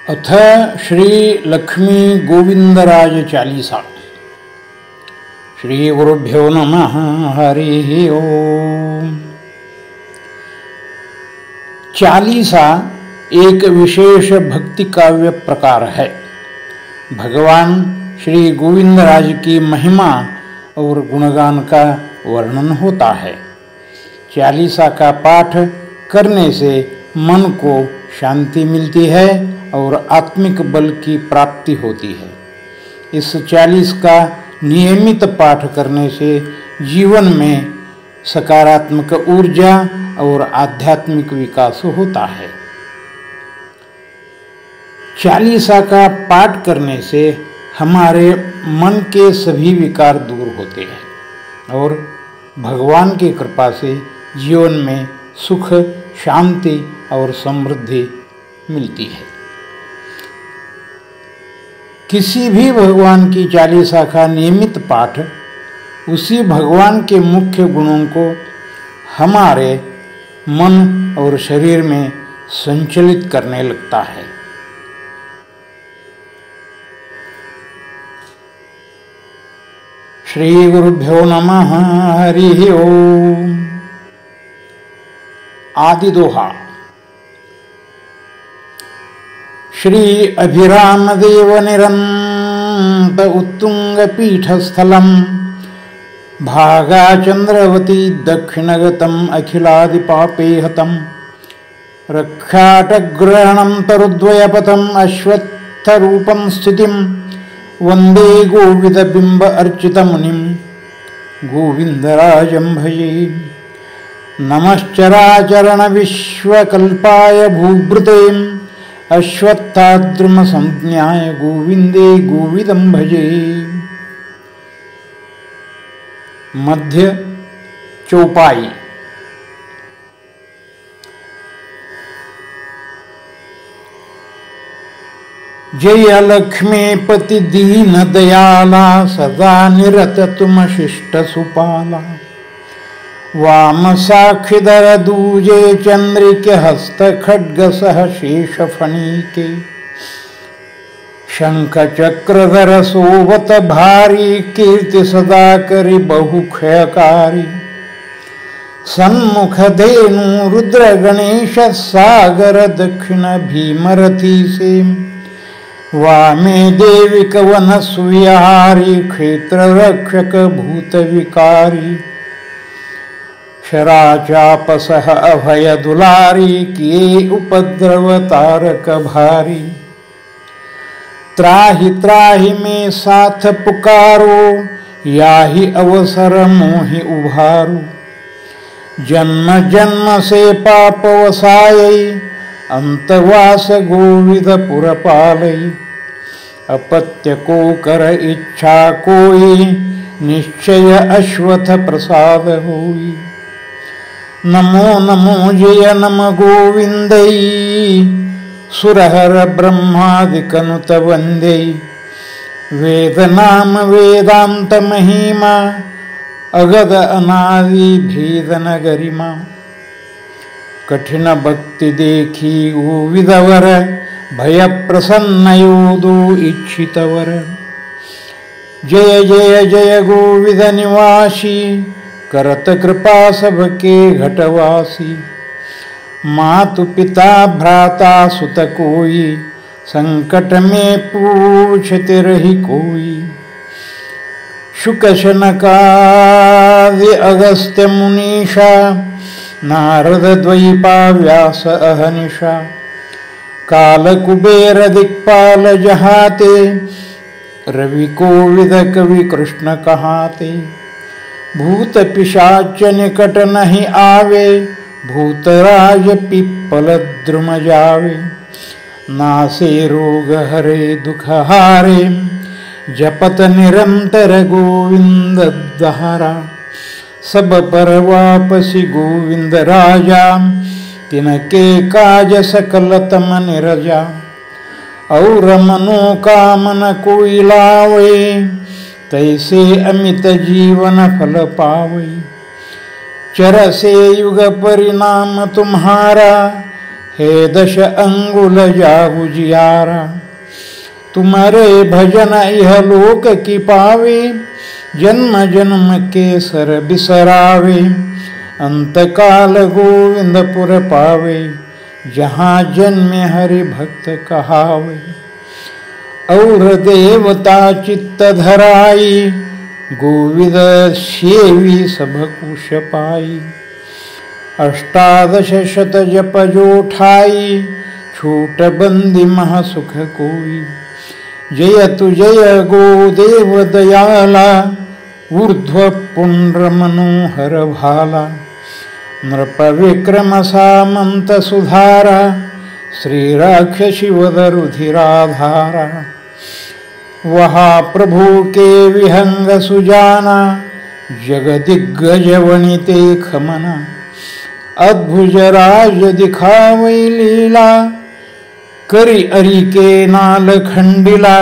अथ श्री लक्ष्मी गोविंदराज चालीसा। श्री गुरुभ्यो नमः। हरि ओम। चालीसा एक विशेष भक्ति काव्य प्रकार है। भगवान श्री गोविंदराज की महिमा और गुणगान का वर्णन होता है। चालीसा का पाठ करने से मन को शांति मिलती है और आत्मिक बल की प्राप्ति होती है। इस चालीस का नियमित पाठ करने से जीवन में सकारात्मक ऊर्जा और आध्यात्मिक विकास होता है। चालीसा का पाठ करने से हमारे मन के सभी विकार दूर होते हैं और भगवान की कृपा से जीवन में सुख, शांति और समृद्धि मिलती है। किसी भी भगवान की चालीसा का नियमित पाठ उसी भगवान के मुख्य गुणों को हमारे मन और शरीर में संचलित करने लगता है। श्री गुरुभ्यो नमः। हरि ओम। आदि दोहा। श्री अभिराम देव निरंत उत्तुंग पीठस्थलम भागा चंद्रवती दक्षिणगतम अखिलादिपापे हतम रक्षाटग्रहणं तरुद्वयपथम अश्वत्थरूपं स्थितिं वंदे गोविदबिंब अर्चित मुनिं गोविंदराजं भजे। नमश्चराचरण विश्वकल्पाय भूभृते अश्वत्थाद्रुम संज्ञाय गोविंदे गोविदं भजे। मध्य चौपाई। जय लक्ष्मीपति दीन दयाला सदा निरत तुम शिष्ट सुपाला। वाम साक्षिधर दूजे चंद्रिके हस्त खड्ग सह शेष फणीके। शंख चक्रधर सोवत भारी कीर्ति सदा करि बहु क्षयकारी। सन्मुख धेनु रुद्र गणेश सागर दक्षिण भीमरथी से। वामे देवी कवन सुविहारी क्षेत्र रक्षक भूत विकारी। शराचापसह अभय दुलारी किए उपद्रव तारक भारी। त्राहि त्राहि में साथ पुकारो याहि अवसर मोहि उभारो। जन्म जन्म से पाप वसायै अंतवास गोविद पुर पालै। अपत्य को कर इच्छा कोई निश्चय अश्वत्थ प्रसाद होई। नमो नमो जय नम गोविंदै सुरहर ब्रह्मादिकनुत वंदे। वेद नाम वेदांत महिमा अगद अनादि भेदन गरिमा। कठिन भक्ति देखी गोविदवर भय प्रसन्न योदो इच्छितवर। जय जय जय गोविद निवासी करत कृपा सबके घटवासी। मातु पिता भ्राता सुत कोई संकट में पूछते रही कोई। शुक शनकादि अगस्त्य मुनीषा नारद द्वैपा व्यास अहनिशा। काल कुबेर दिक्पाल जहाते रवि कोविद कवि कृष्ण कहाते। भूत पिशाच निकट नहीं आवे भूतराज पिप्पल द्रुम जावे। नासे रोग हरे दुख हारे जपत निरंतर गोविंद दहारा। सब पर वापसी गोविंद राजा तिनके काज सकल तम निरजा। और मनोकामन कोई लावे तैसे अमित जीवन फल पावै। चर से युग परिणाम तुम्हारा हे 10 अंगुल जाहु जियारा। तुम्हारे भजन यह लोक की पावे, जन्म जन्म के सर बिसरावे। अंतकाल गोविंदपुर पावे, जहाँ जन्मे हरि भक्त कहावे। और देवता चित्त धराई, गोविंद सेवी सब कुश पाई। 18 शत जप जो ठाई, छूट बंदी महासुख कोई। जय तु जय गो देव दयाला, ऊर्ध्व पुण्ड्र मनोहर भाला। नृप विक्रम सामंत सुधारा, श्री राक्षसी वद रुधिराधारा। वहा प्रभु के विहंग सुजाना, जगदिग्गज वनिते खमना। अद्भुज राज दिखावई लीला, करी अरि के नाल खंडिला।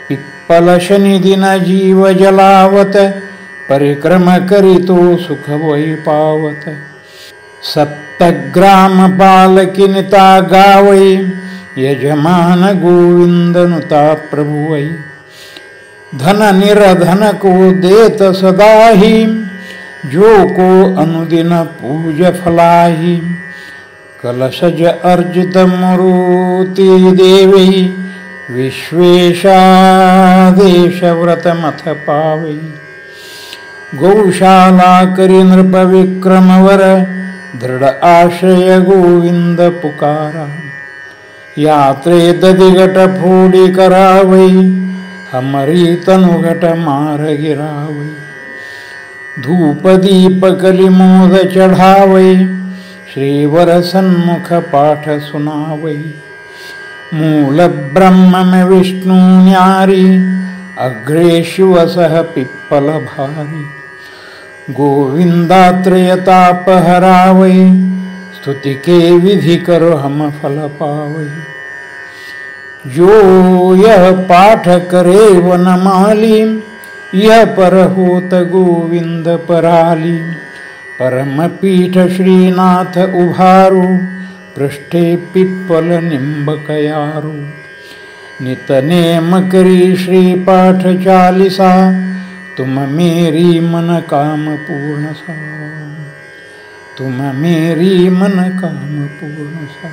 पिप्पल शनि दिन जीव जलावत, परिक्रम करी तो सुख वही पावत। सप्तग्राम बालकिनिता गावई, यजमान गोविंद नुता प्रभुवई। धन निरधन को देत सदाही, जो को अनुदिन पूज फलाही। कलशज अर्जित मूर्ति देवी, विश्वेशा देश व्रत मथ पावई। गौशाला करी नृप विक्रमवर, दृढ़ आश्रय गोविंद पुकारा। यात्रे दधिघट फोड़ी करावई, हमरी तनुघट मार गिरावई। धूप दीप कलिमोद चढ़ावई, श्रीवर सन्मुख पाठ सुनावई। मूल ब्रह्म में विष्णु न्यारी, अग्रे शिव सह पिप्पल भारी। गोविंदात्रय ताप हरावई, स्तुति के विधि करो हम फल पावई। जो यह पाठ करे वन माली, यह पर होत गोविंद पराली। परम पीठ श्रीनाथ उभारू, पृष्ठे पिप्पल निम्बक यारू। नित नेम करी श्री पाठ चालिसा, तुम मेरी मन काम पूर्ण सा। तुम मेरी मन काम पूर्ण सा,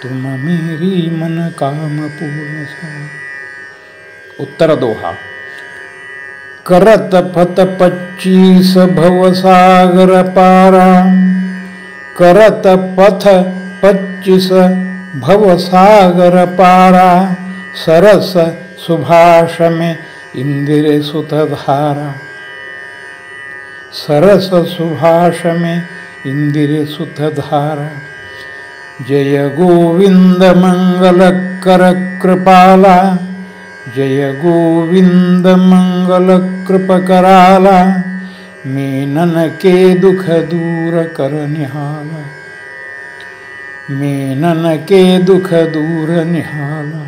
तुम मेरी मन काम पूर्ण सा। उत्तर दोहा। करत फत 25 भवसागर पारा, करत पथ 25 भवसागर पारा। सरस सुभाष में इंदिर सुत धारा, सरस सुभाष में इंदिर सुत धारा। जय गोविंद मंगल कर कृपाला, जय गोविंद मंगल कृप कराला। मीनन के दुख दूर कर निहाला, मीनन के दुख दूर निहाला।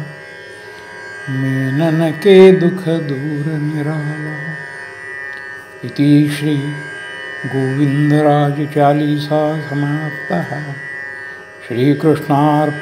मीनन के दुख दूर निराला। इति श्री गोविंदराज चालीसा समाप्तः। श्रीकृष्णार्पणमस्तु।